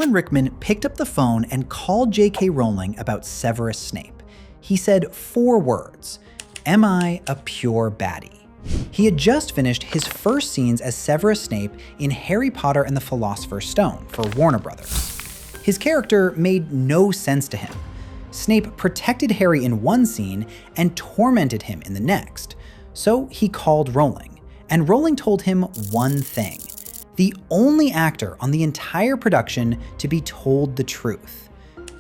Alan Rickman picked up the phone and called J.K. Rowling about Severus Snape. He said 4 words: "Am I a pure baddie?" He had just finished his first scenes as Severus Snape in Harry Potter and the Philosopher's Stone for Warner Brothers. His character made no sense to him. Snape protected Harry in one scene and tormented him in the next. So he called Rowling, and Rowling told him one thing: the only actor on the entire production to be told the truth.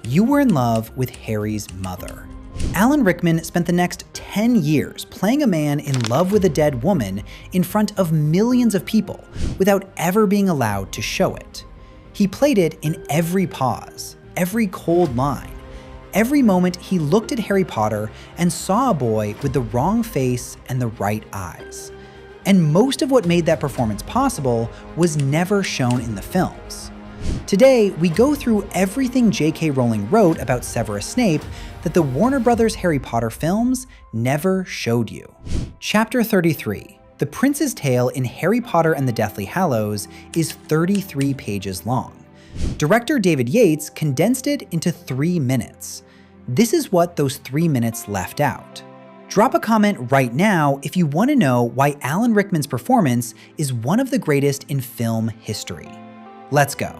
You were in love with Harry's mother. Alan Rickman spent the next 10 years playing a man in love with a dead woman in front of millions of people without ever being allowed to show it. He played it in every pause, every cold line, every moment he looked at Harry Potter and saw a boy with the wrong face and the right eyes. And most of what made that performance possible was never shown in the films. Today, we go through everything J.K. Rowling wrote about Severus Snape that the Warner Brothers Harry Potter films never showed you. Chapter 33, The Prince's Tale in Harry Potter and the Deathly Hallows, is 33 pages long. Director David Yates condensed it into 3 minutes. This is what those 3 minutes left out. Drop a comment right now if you want to know why Alan Rickman's performance is one of the greatest in film history. Let's go.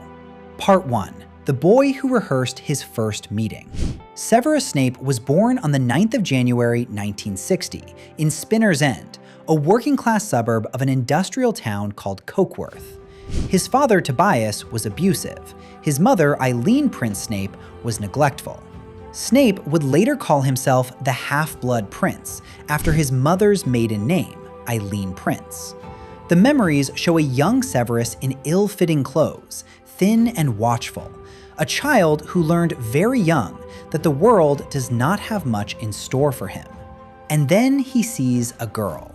Part 1. The boy who rehearsed his first meeting. Severus Snape was born on the 9th of January 1960 in Spinner's End, a working-class suburb of an industrial town called Cokeworth. His father, Tobias, was abusive. His mother, Eileen Prince Snape, was neglectful. Snape would later call himself the Half-Blood Prince, after his mother's maiden name, Eileen Prince. The memories show a young Severus in ill-fitting clothes, thin and watchful, a child who learned very young that the world does not have much in store for him. And then he sees a girl.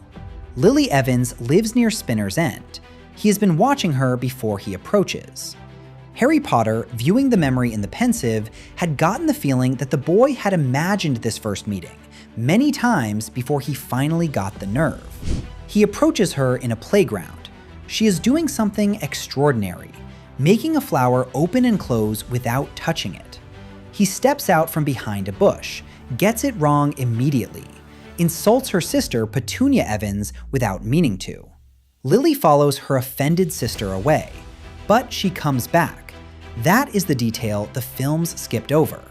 Lily Evans lives near Spinner's End. He has been watching her before he approaches. Harry Potter, viewing the memory in the pensive, had gotten the feeling that the boy had imagined this first meeting many times before he finally got the nerve. He approaches her in a playground. She is doing something extraordinary, making a flower open and close without touching it. He steps out from behind a bush, gets it wrong immediately, insults her sister Petunia Evans without meaning to. Lily follows her offended sister away, but she comes back. That is the detail the films skipped over.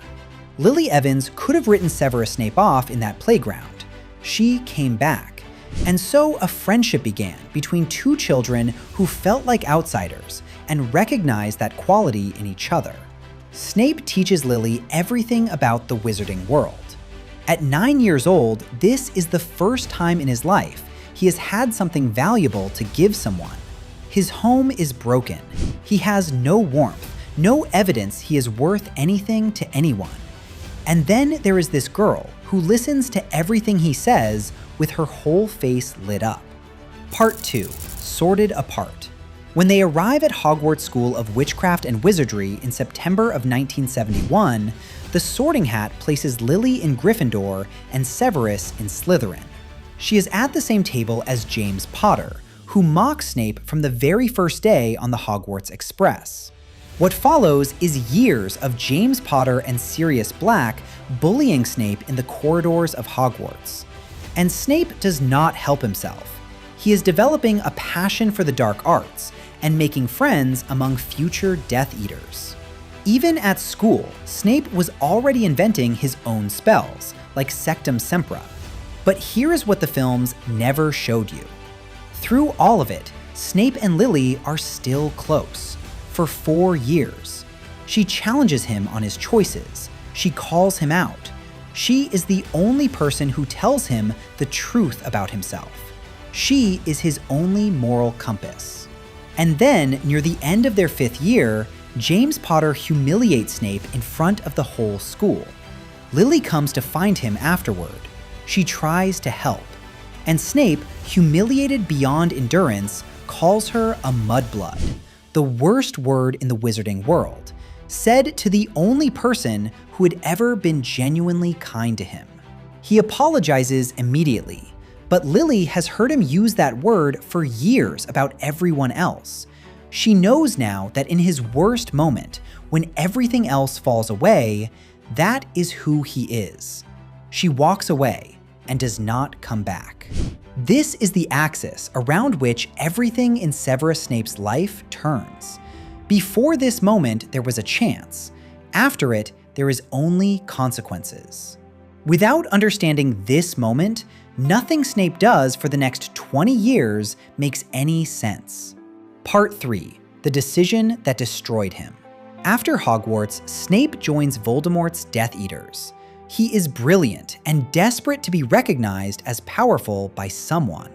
Lily Evans could have written Severus Snape off in that playground. She came back. And so a friendship began between 2 children who felt like outsiders and recognized that quality in each other. Snape teaches Lily everything about the wizarding world. At 9 years old, this is the first time in his life he has had something valuable to give someone. His home is broken. He has no warmth, no evidence he is worth anything to anyone. And then there is this girl who listens to everything he says with her whole face lit up. Part 2. Sorted Apart. When they arrive at Hogwarts School of Witchcraft and Wizardry in September of 1971, the Sorting Hat places Lily in Gryffindor and Severus in Slytherin. She is at the same table as James Potter, who mocks Snape from the very first day on the Hogwarts Express. What follows is years of James Potter and Sirius Black bullying Snape in the corridors of Hogwarts. And Snape does not help himself. He is developing a passion for the dark arts and making friends among future Death Eaters. Even at school, Snape was already inventing his own spells, like Sectum Sempra. But here is what the films never showed you. Through all of it, Snape and Lily are still close. For 4 years. She challenges him on his choices. She calls him out. She is the only person who tells him the truth about himself. She is his only moral compass. And then, near the end of their 5th year, James Potter humiliates Snape in front of the whole school. Lily comes to find him afterward. She tries to help. And Snape, humiliated beyond endurance, calls her a mudblood, the worst word in the wizarding world, said to the only person who had ever been genuinely kind to him. He apologizes immediately, but Lily has heard him use that word for years about everyone else. She knows now that in his worst moment, when everything else falls away, that is who he is. She walks away and does not come back. This is the axis around which everything in Severus Snape's life turns. Before this moment, there was a chance. After it, there is only consequences. Without understanding this moment, nothing Snape does for the next 20 years makes any sense. Part 3. The decision that destroyed him. After Hogwarts, Snape joins Voldemort's Death Eaters. He is brilliant and desperate to be recognized as powerful by someone.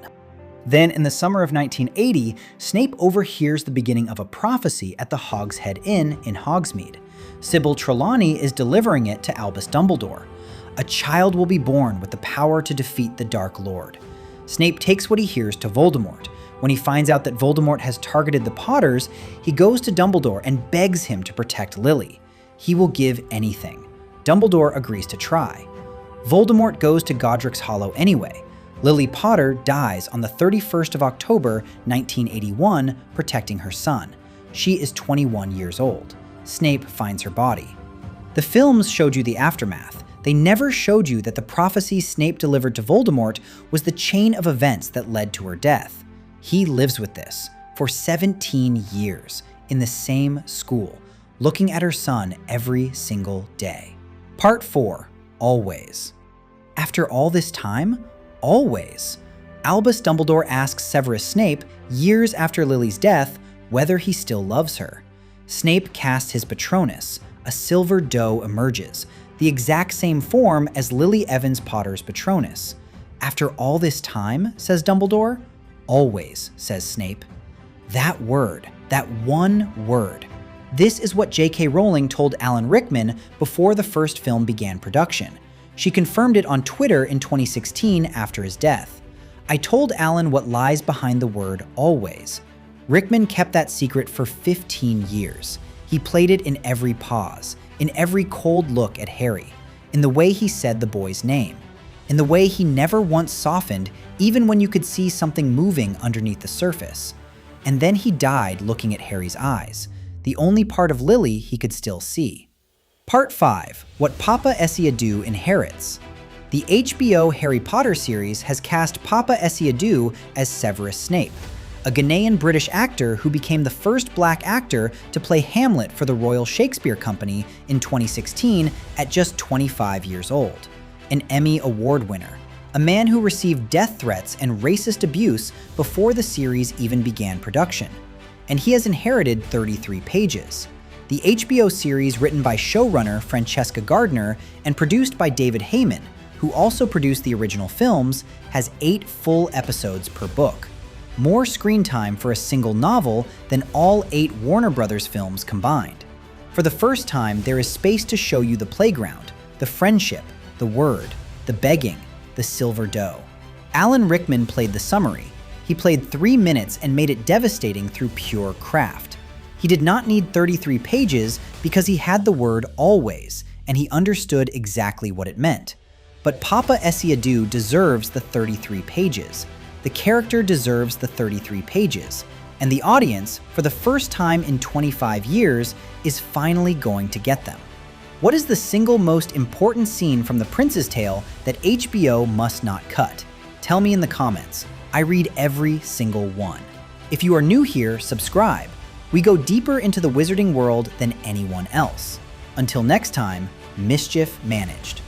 Then, in the summer of 1980, Snape overhears the beginning of a prophecy at the Hogshead Inn in Hogsmeade. Sybil Trelawney is delivering it to Albus Dumbledore. A child will be born with the power to defeat the Dark Lord. Snape takes what he hears to Voldemort. When he finds out that Voldemort has targeted the Potters, he goes to Dumbledore and begs him to protect Lily. He will give anything. Dumbledore agrees to try. Voldemort goes to Godric's Hollow anyway. Lily Potter dies on the 31st of October, 1981, protecting her son. She is 21 years old. Snape finds her body. The films showed you the aftermath. They never showed you that the prophecy Snape delivered to Voldemort was the chain of events that led to her death. He lives with this for 17 years in the same school, looking at her son every single day. Part 4. Always. After all this time, always. Albus Dumbledore asks Severus Snape, years after Lily's death, whether he still loves her. Snape casts his Patronus. A silver doe emerges, the exact same form as Lily Evans Potter's Patronus. After all this time, says Dumbledore? Always, says Snape. That word, that one word. This is what J.K. Rowling told Alan Rickman before the first film began production. She confirmed it on Twitter in 2016 after his death. I told Alan what lies behind the word always. Rickman kept that secret for 15 years. He played it in every pause, in every cold look at Harry, in the way he said the boy's name, in the way he never once softened even when you could see something moving underneath the surface. And then he died looking at Harry's eyes, the only part of Lily he could still see. Part 5. What Paapa Essiedu inherits. The HBO Harry Potter series has cast Paapa Essiedu as Severus Snape, a Ghanaian British actor who became the first black actor to play Hamlet for the Royal Shakespeare Company in 2016 at just 25 years old. An Emmy Award winner, a man who received death threats and racist abuse before the series even began production. And he has inherited 33 pages. The HBO series, written by showrunner Francesca Gardner and produced by David Heyman, who also produced the original films, has 8 full episodes per book. More screen time for a single novel than all 8 Warner Brothers films combined. For the first time, there is space to show you the playground, the friendship, the word, the begging, the silver doe. Alan Rickman played the summary. He played 3 minutes and made it devastating through pure craft. He did not need 33 pages because he had the word always, and he understood exactly what it meant. But Paapa Essiedu deserves the 33 pages. The character deserves the 33 pages, and the audience, for the first time in 25 years, is finally going to get them. What is the single most important scene from The Prince's Tale that HBO must not cut? Tell me in the comments. I read every single one. If you are new here, subscribe. We go deeper into the wizarding world than anyone else. Until next time, mischief managed.